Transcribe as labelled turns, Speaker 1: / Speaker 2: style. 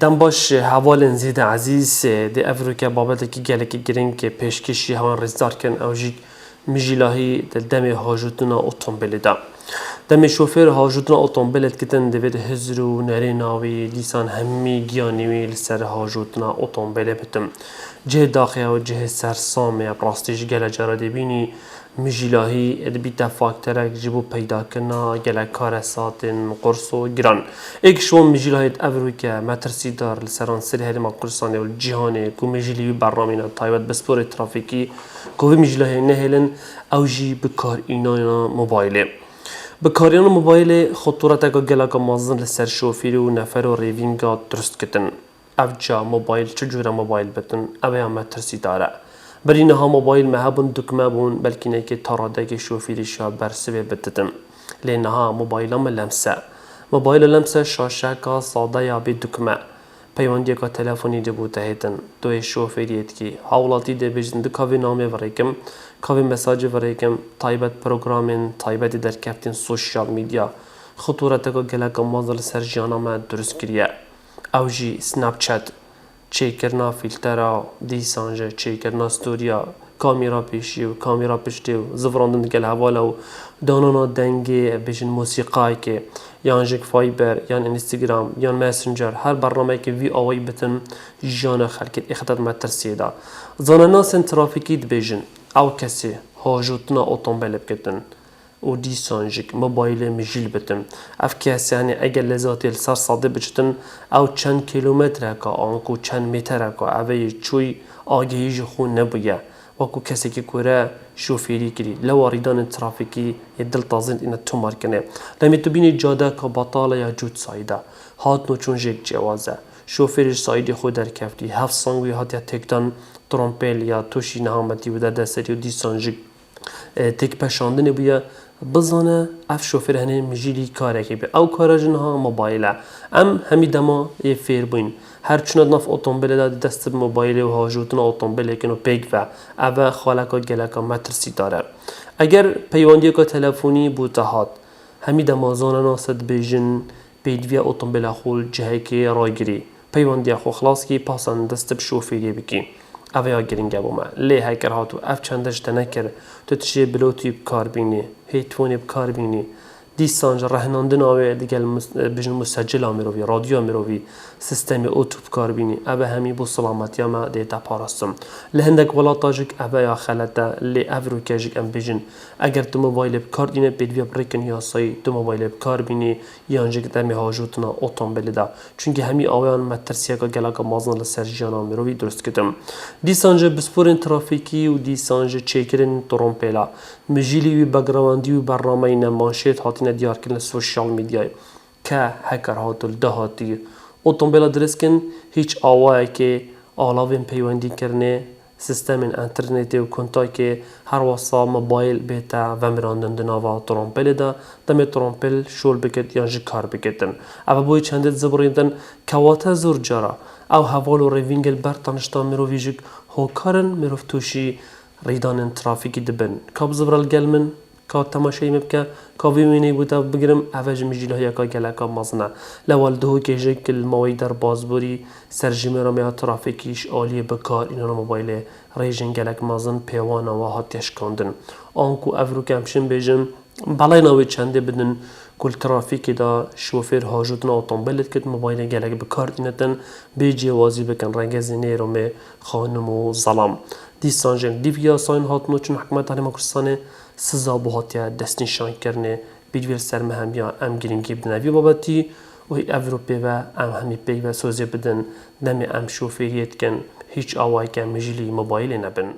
Speaker 1: دم باش حوالن زید عزیز دی افریقا بابت کی گله کی گرین که پیشکشی هوان رزدار کن اوجی مجیلاهی دم هاجوتنا اتومبیل دا دم شوفر هاجوتنا اتومبیل کتن دوید هزرو نریناوی لیسان همی گیانیوی لسر هاجوتنا اتومبیل بتم جه داخل و جه سرسام براستیش گله جرادی بینی مجیلاهی ادبی تفاکترک جبو پیدا کنا گله کار ساتن قرص و گران ایک شون مجیلاهی افریقا مترسی دار لسران سری هرم قرصانی و جهانی کو مجیلی برنامه تایوت بسپور ترافیکی کوی مجیلاهی نهلن اوجی بکار اینا موبایله بکاریان موبایل خطورت اگه گله که مازن لسر شوفیری و نفر و ریوینگا درست کتن افجا موبایل چجوره موبایل بتن اوه هم مترسی داره بری نها موبایل مهبون دکمه بون بلکه نه که تراده که شوفیری شا برسه بتتن لینها موبایل هم لمسه موبایل لمسه شاشه که ساده یا بی دکمه پیوندی که تلفنی دی بوده هیتن دوی شوفریت کی حالاتی دی بجن دو کاوی نامه ورایکم کاوی مساج ورایکم تایبت پروگرامین تایبت در کفتین سوشیال میدیا خطورت که گله که مازل سر جانم درست کریه اوجی سناب چت چیکرنا فیلترا دیسانج چیکرنا استوریا کامیرا پیشی و کامیرا پشتی و زفراندن گل حواله و دانانا دنگی بجن موسیقای که یان جک فایبر یان اینستاگرام یان مسنجر هر برنامه که وی آوی بتن جان خلقت اخداد مترسیه دا زانانا سن ترافیکی بجن او کسی هاجوتنا اتومبیل بکتن و دیسانجک موبایل مجیل بتن اف کسی یعنی اگر لذاتی سر صاده بچتن او چند کیلومتر که آنکو چند متر که اوی چوی آگهیج خون نبویه وکو کسی که کوره شوفیری کری لو ریدان ترافیکی دل تازند این تو مارکنه لمی تو بینی جاده که بطاله یا جود سایده هات نو چون جک جوازه شوفیرش سایدی خود در کفتی هفت سانگوی هات یا تکدان ترامپل یا توشی نهامتی و در دستری و دیسانجک تک پشاندنی بوده بزانه اف شوفر هنه مجیلی کاره که به او کاره جنها موبایله همی دما یه فیر بین هر چند نف اتومبیل داد دست موبایل و هاجوتنا اتومبیل کنو پیگ و اوه خالکا گلکا مترسی داره اگر پیوندی که تلفنی بوده هات همی دما زانه ناسد بیجن پیدوی اتومبیل خول جهه که رای گیری پیوندی خو خلاص کی پاسن دست بشوفیری بکی اوه گرینگه بومه لی هکر هاتو اف چندش تنکر تو تشی بلوتوی بکار بینی هیتفونی بکار بینی دیسانج رهناندن آوه دیگه بجن مسجل آمیروی رادیو آمیروی سیستم اوتو بکار بینی اوه همی بو سلامتی ما دیتا پارستم لهندک ولاتا جک اوه یا خلطه لی افروکه جک ام بجن اگر تو موبایل بکار دینه بیدوی بریکن یا سایی تو موبایل بکار بینی یا جک دمی هاجوتنا اتومبیل دا چونکه همی آوهان مترسیه که گلک مازن لسرجیان آمیروی درست کتم دیسانج بسپورن ترافیکی و دیسانج چیکرن ترومپیلا مجیلی و بگراندی و برنامه نماشید هاتین دیار کردن سوشیال میدیای که هکر هاتل ده هاتی اتومبیل درست کن هیچ آوایی که آلاوین پیوندی کرنه سیستم اینترنتی و کنتای که هر واسه موبایل بیتا و میراندن دنوا ترامپل دا دم ترامپل شول بکت یا جکار بکتن اما بوی چندت زبریدن کواتا زور جرا او حوالو ریوینگل برتانشتا میرویجک هوکارن میروف توشی ریدان ترافیکی دبن کاب زبرال گلمن که تماشای مبکه که ویمینی بوده بگیرم اوج مجیله یا که گلکا مازنه لوال دهو که جک الموی در بازبوری سرجمه را میاد ترافیکیش عالی بکار اینا موبایل ریجن گلک مازن پیوان و هاتیش کندن آنکو افرو کمشن بیجم بالای نوی چنده بدن کل ترافیکی دا شوفر هاجوتنا اتومبیلت کت موبایل گلک بکار اینتن بیجی وازی بکن رنگ زینه رو می خانم و ظلام دیسانجن دیویا ساین هاتنو چون حکمت هنه مکرسانه سزا بو هاتیا دست نشان کرنه بیدویل سرمه هم یا ام گرینگی بدنوی بابتی و هی اوروپی و ام همی پی و سوزی بدن نمی ام شوفریت کن هیچ آوائی که مجلی موبایل نبن